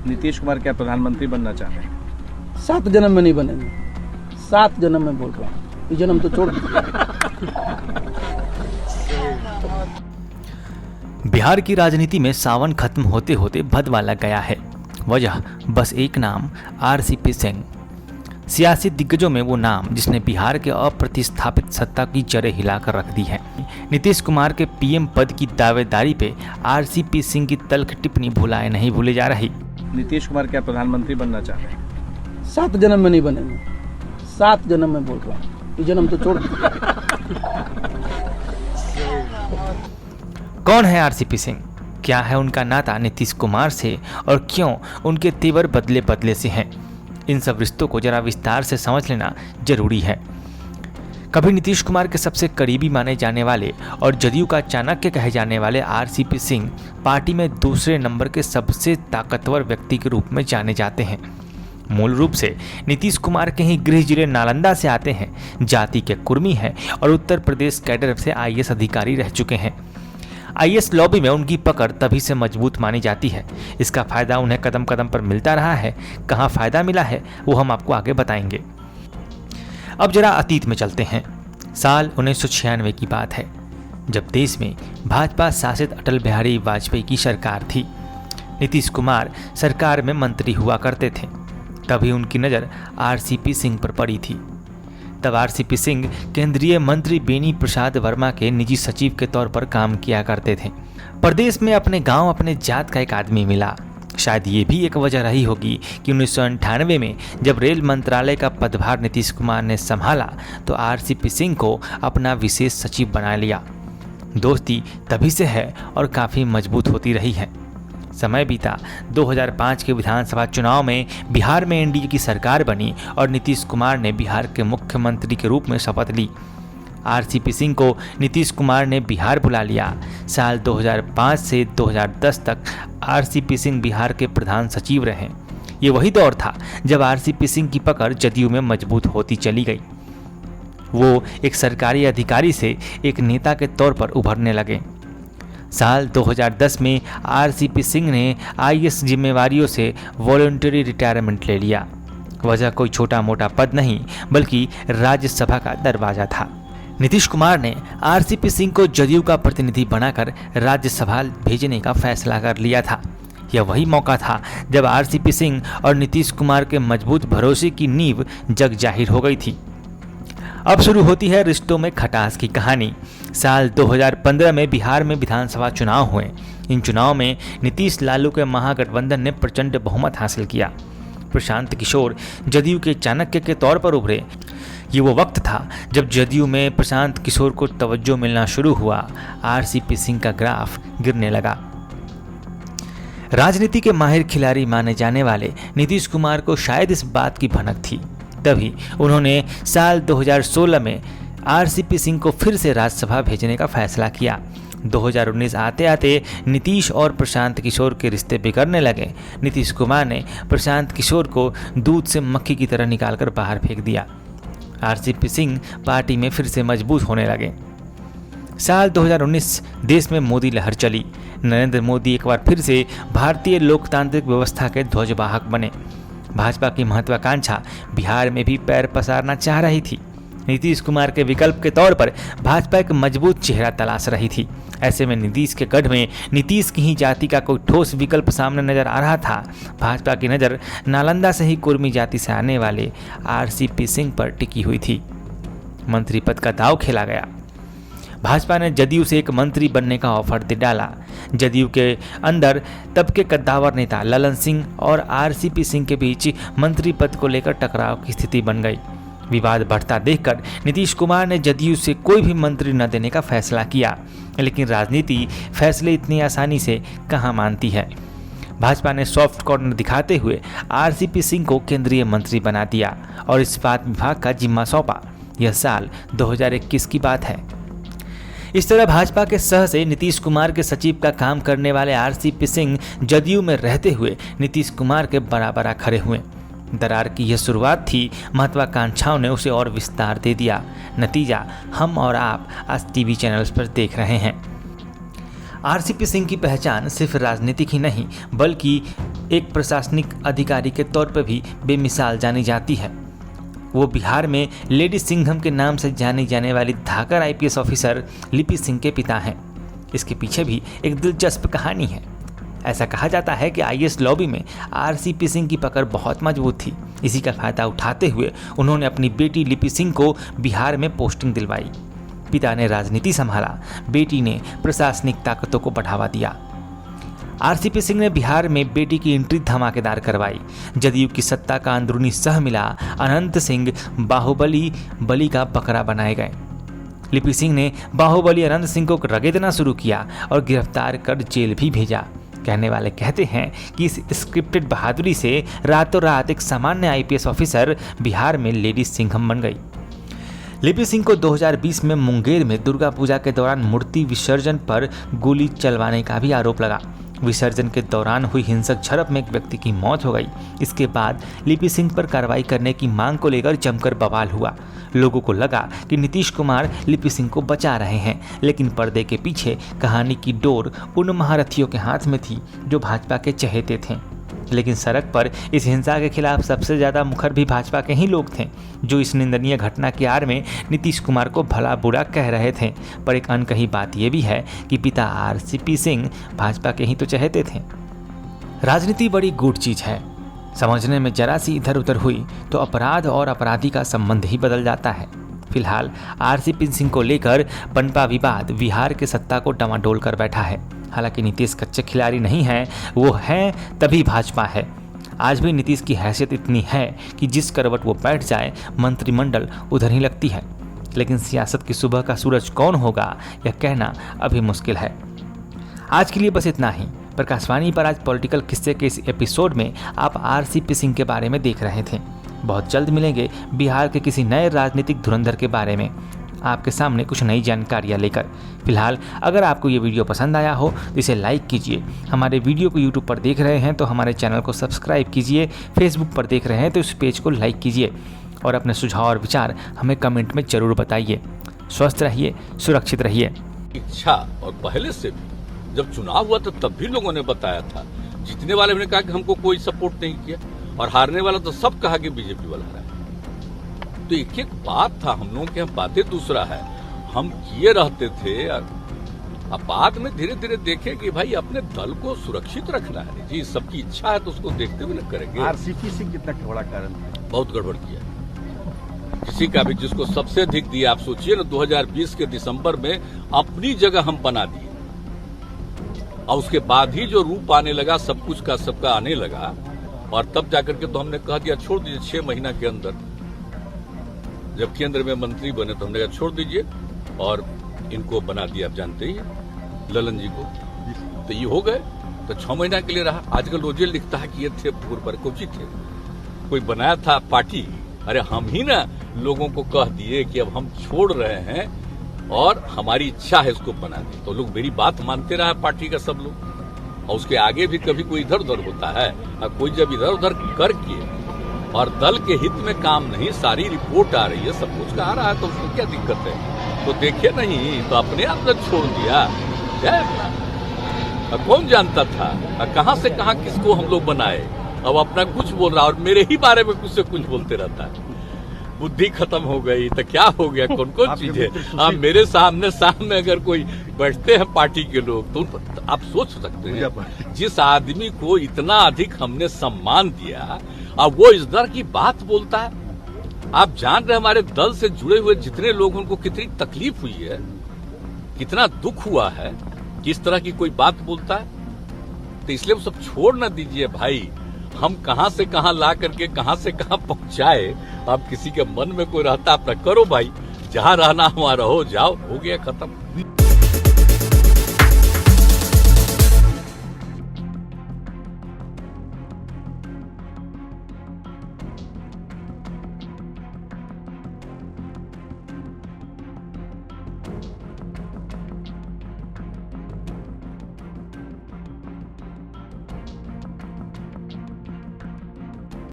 नीतीश कुमार क्या प्रधानमंत्री बनना चाहते हैं? 7 जन्म में नहीं बनेंगे, 7 जन्म में बोल रहा हूँ, ये जन्म तो छोड़ दीजिए। बिहार की राजनीति में सावन खत्म होते होते भदवा लग गया है। वजह बस एक नाम, आरसीपी सिंह। सियासी दिग्गजों में वो नाम जिसने बिहार के अप्रतिस्थापित सत्ता की जड़ें हिलाकर रख दी है। नीतीश कुमार के पीएम पद की दावेदारी पे आरसीपी सिंह की तल्ख टिप्पणी भुलाए नहीं भूले जा रही। नीतीश कुमार क्या प्रधानमंत्री बनना चाहते हैं? 7 जन्म में नहीं बनेंगे, 7 जन्म में बोल रहा हूँ, ये जन्म तो छोड़ दीजिए। कौन है आरसीपी सिंह? क्या है उनका नाता नीतीश कुमार से और क्यों उनके तेवर बदले बदले से हैं? इन सब रिश्तों को जरा विस्तार से समझ लेना जरूरी है। कभी नीतीश कुमार के सबसे करीबी माने जाने वाले और जदयू का चाणक्य कहे जाने वाले आरसीपी सिंह पार्टी में दूसरे नंबर के सबसे ताकतवर व्यक्ति के रूप में जाने जाते हैं। मूल रूप से नीतीश कुमार के ही गृह जिले नालंदा से आते हैं, जाति के कुर्मी हैं और उत्तर प्रदेश कैडर से आईएएस अधिकारी रह चुके हैं। आईएएस लॉबी में उनकी पकड़ तभी से मजबूत मानी जाती है। इसका फायदा उन्हें कदम कदम पर मिलता रहा है। कहाँ फायदा मिला है वो हम आपको आगे बताएंगे। अब जरा अतीत में चलते हैं। साल 1996 की बात है, जब देश में भाजपा शासित अटल बिहारी वाजपेयी की सरकार थी। नीतीश कुमार सरकार में मंत्री हुआ करते थे। तभी उनकी नज़र आरसीपी सिंह पर पड़ी थी। तब आरसीपी सिंह केंद्रीय मंत्री बेनी प्रसाद वर्मा के निजी सचिव के तौर पर काम किया करते थे। प्रदेश में अपने गांव अपने जात का एक आदमी मिला। शायद ये भी एक वजह रही होगी कि 1998 में जब रेल मंत्रालय का पदभार नीतीश कुमार ने संभाला तो आरसीपी सिंह को अपना विशेष सचिव बना लिया। दोस्ती तभी से है और काफ़ी मजबूत होती रही है। समय बीता, 2005 के विधानसभा चुनाव में बिहार में एनडीए की सरकार बनी और नीतीश कुमार ने बिहार के मुख्यमंत्री के रूप में शपथ ली। आरसीपी सिंह को नीतीश कुमार ने बिहार बुला लिया। साल 2005 से 2010 तक आरसीपी सिंह बिहार के प्रधान सचिव रहे। ये वही दौर था जब आरसीपी सिंह की पकड़ जदयू में मजबूत होती चली गई। वो एक सरकारी अधिकारी से एक नेता के तौर पर उभरने लगे। साल 2010 में आरसीपी सिंह ने आईएएस जिम्मेवारियों से वॉलंटरी रिटायरमेंट ले लिया। वजह कोई छोटा मोटा पद नहीं बल्कि राज्यसभा का दरवाजा था। नीतीश कुमार ने आरसीपी सिंह को जदयू का प्रतिनिधि बनाकर राज्यसभा भेजने का फैसला कर लिया था। यह वही मौका था जब आरसीपी सिंह और नीतीश कुमार के मजबूत भरोसे की नींव जग जाहिर हो गई थी। अब शुरू होती है रिश्तों में खटास की कहानी। साल 2015 में बिहार में विधानसभा चुनाव हुए। इन चुनाव में नीतीश लालू के महागठबंधन ने प्रचंड बहुमत हासिल किया। प्रशांत किशोर जदयू के चाणक्य के तौर पर उभरे। ये वो वक्त था जब जदयू में प्रशांत किशोर को तवज्जो मिलना शुरू हुआ। आरसीपी सिंह का ग्राफ गिरने लगा। राजनीति के माहिर खिलाड़ी माने जाने वाले नीतीश कुमार को शायद इस बात की भनक थी। तभी उन्होंने साल 2016 में आरसीपी सिंह को फिर से राज्यसभा भेजने का फैसला किया। 2019 आते आते नीतीश और प्रशांत किशोर के रिश्ते बिगड़ने लगे। नीतीश कुमार ने प्रशांत किशोर को दूध से मक्खी की तरह निकालकर बाहर फेंक दिया। आरसीपी सिंह पार्टी में फिर से मजबूत होने लगे। साल 2019 देश में मोदी लहर चली। नरेंद्र मोदी एक बार फिर से भारतीय लोकतांत्रिक व्यवस्था के ध्वजवाहक बने। भाजपा की महत्वाकांक्षा बिहार में भी पैर पसारना चाह रही थी। नीतीश कुमार के विकल्प के तौर पर भाजपा एक मजबूत चेहरा तलाश रही थी। ऐसे में नीतीश के गढ़ में नीतीश की ही जाति का कोई ठोस विकल्प सामने नजर आ रहा था। भाजपा की नज़र नालंदा से ही कुर्मी जाति से आने वाले आरसीपी सिंह पर टिकी हुई थी। मंत्री पद का दांव खेला गया। भाजपा ने जदयू से एक मंत्री बनने का ऑफर दे डाला। जदयू के अंदर तब के कद्दावर नेता ललन सिंह और आरसीपी सिंह के बीच मंत्री पद को लेकर टकराव की स्थिति बन गई। विवाद बढ़ता देखकर नीतीश कुमार ने जदयू से कोई भी मंत्री न देने का फैसला किया। लेकिन राजनीति फैसले इतनी आसानी से कहाँ मानती है। भाजपा ने सॉफ्ट कॉर्नर दिखाते हुए आरसीपी सिंह को केंद्रीय मंत्री बना दिया और इस्पात विभाग का जिम्मा सौंपा। यह साल 2021 की बात है। इस तरह भाजपा के सह से नीतीश कुमार के सचिव का काम करने वाले आरसीपी सिंह जदयू में रहते हुए नीतीश कुमार के बराबर खड़े हुए। दरार की यह शुरुआत थी। महत्वाकांक्षाओं ने उसे और विस्तार दे दिया। नतीजा हम और आप आज टीवी चैनल्स पर देख रहे हैं। आरसीपी सिंह की पहचान सिर्फ राजनीतिक ही नहीं बल्कि एक प्रशासनिक अधिकारी के तौर पर भी बेमिसाल जानी जाती है। वो बिहार में लेडी सिंघम के नाम से जानी जाने वाली धाकर आईपीएस ऑफिसर लिपि सिंह के पिता हैं। इसके पीछे भी एक दिलचस्प कहानी है। ऐसा कहा जाता है कि आईएएस लॉबी में आरसीपी सिंह की पकड़ बहुत मजबूत थी। इसी का फायदा उठाते हुए उन्होंने अपनी बेटी लिपि सिंह को बिहार में पोस्टिंग दिलवाई। पिता ने राजनीति संभाला, बेटी ने प्रशासनिक ताकतों को बढ़ावा दिया। आरसीपी सिंह ने बिहार में बेटी की एंट्री धमाकेदार करवाई। जदयू की सत्ता का अंदरूनी सह मिला। अनंत सिंह बाहुबली बली का बकरा बनाए गए। लिपि सिंह ने बाहुबली अनंत सिंह को रगेदना शुरू किया और गिरफ्तार कर जेल भी भेजा। कहने वाले कहते हैं कि इस स्क्रिप्टेड बहादुरी से रातों रात एक सामान्य आईपीएस ऑफिसर बिहार में लेडी सिंघम बन गई। लिपि सिंह को 2020 में मुंगेर में दुर्गा पूजा के दौरान मूर्ति विसर्जन पर गोली चलवाने का भी आरोप लगा। विसर्जन के दौरान हुई हिंसक झड़प में एक व्यक्ति की मौत हो गई। इसके बाद लिपि सिंह पर कार्रवाई करने की मांग को लेकर जमकर बवाल हुआ। लोगों को लगा कि नीतीश कुमार लिपि सिंह को बचा रहे हैं, लेकिन पर्दे के पीछे कहानी की डोर उन महारथियों के हाथ में थी जो भाजपा के चहेते थे। लेकिन सड़क पर इस हिंसा के खिलाफ सबसे ज़्यादा मुखर भी भाजपा के ही लोग थे, जो इस निंदनीय घटना की आड़ में नीतीश कुमार को भला बुरा कह रहे थे। पर एक अनकही बात यह भी है कि पिता आरसीपी सिंह भाजपा के ही तो चहेते थे। राजनीति बड़ी गूढ़ चीज है। समझने में जरा सी इधर उधर हुई तो अपराध और अपराधी का संबंध ही बदल जाता है। फिलहाल आरसीपी सिंह को लेकर पनपा विवाद बिहार के सत्ता को डमाडोल कर बैठा है। हालांकि नीतीश कच्चे खिलाड़ी नहीं हैं, वो हैं तभी भाजपा है। आज भी नीतीश की हैसियत इतनी है कि जिस करवट वो बैठ जाए मंत्रिमंडल उधर ही लगती है। लेकिन सियासत की सुबह का सूरज कौन होगा यह कहना अभी मुश्किल है। आज के लिए बस इतना ही। प्रकाशवाणी पर आज पॉलिटिकल किस्से के इस एपिसोड में आप आरसीपी सिंह के बारे में देख रहे थे। बहुत जल्द मिलेंगे बिहार के किसी नए राजनीतिक धुरंधर के बारे में आपके सामने कुछ नई जानकारियां लेकर। फिलहाल अगर आपको ये वीडियो पसंद आया हो तो इसे लाइक कीजिए। हमारे वीडियो को यूट्यूब पर देख रहे हैं तो हमारे चैनल को सब्सक्राइब कीजिए। फेसबुक पर देख रहे हैं तो इस पेज को लाइक कीजिए और अपने सुझाव और विचार हमें कमेंट में जरूर बताइए। स्वस्थ रहिए, सुरक्षित रहिए। इच्छा और पहले से भी जब चुनाव हुआ तो तब भी लोगों ने बताया था। जीतने वाले ने कहा कि हमको कोई सपोर्ट नहीं किया और हारने वाला तो सब कहा कि बीजेपी वाला है। तो एक एक बात था, हम लोगों के यहाँ बातें दूसरा है। हम किए रहते थे। अब बाद में धीरे धीरे देखे कि भाई अपने दल को सुरक्षित रखना है। जी सबकी इच्छा है तो उसको देखते हुए न करेंगे। आरसीपी सिंह कितना बड़ा कारण है? बहुत गड़बड़ किया किसी का भी, जिसको सबसे अधिक दिया। आप सोचिए ना, 2020 के दिसंबर में अपनी जगह हम बना दिए और उसके बाद ही जो रूप आने लगा सब कुछ का सबका आने लगा और तब जाकर के तो हमने कहा दिया छोड़ दीजिए 6 महीना के अंदर। जब केंद्र में मंत्री बने तो हमने कहा छोड़ दीजिए और इनको बना दिया। आप जानते ही ललन जी को, तो ये हो गए। तो 6 महीना के लिए रहा। आजकल रोजे लिखता है कि ये थे पूर्व पर कोची थे, कोई बनाया था पार्टी। अरे हम ही ना लोगों को कह दिए कि अब हम छोड़ रहे हैं और हमारी इच्छा है इसको बना दें। तो लोग मेरी बात मानते रहे पार्टी का सब लोग। और उसके आगे भी कभी कोई इधर उधर होता है और कोई जब इधर उधर करके और दल के हित में काम नहीं, सारी रिपोर्ट आ रही है, सब कुछ आ रहा है, तो उसमें क्या दिक्कत है? तो देखे नहीं तो अपने आप ने छोड़ दिया। कौन जानता था कहां से कहां किसको हम लोग बनाए। अब अपना कुछ बोल रहा और मेरे ही बारे में कुछ से कुछ बोलते रहता है। बुद्धि खत्म हो गई तो क्या हो गया? कौन कौन चीजें आप मेरे सामने अगर कोई बैठते हैं पार्टी के लोग तो आप सोच सकते हैं जिस आदमी को इतना अधिक हमने सम्मान दिया अब वो इस तरह की बात बोलता है। आप जान रहे हमारे दल से जुड़े हुए जितने लोग उनको कितनी तकलीफ हुई है, कितना दुख हुआ है कि इस तरह की कोई बात बोलता है। तो इसलिए वो सब छोड़ ना दीजिए भाई। हम कहां से कहां ला करके कहां से कहां पहुंचाए। आप किसी के मन में कोई रहता अपना करो भाई, जहां रहना वहां रहो, जाओ, हो गया खत्म।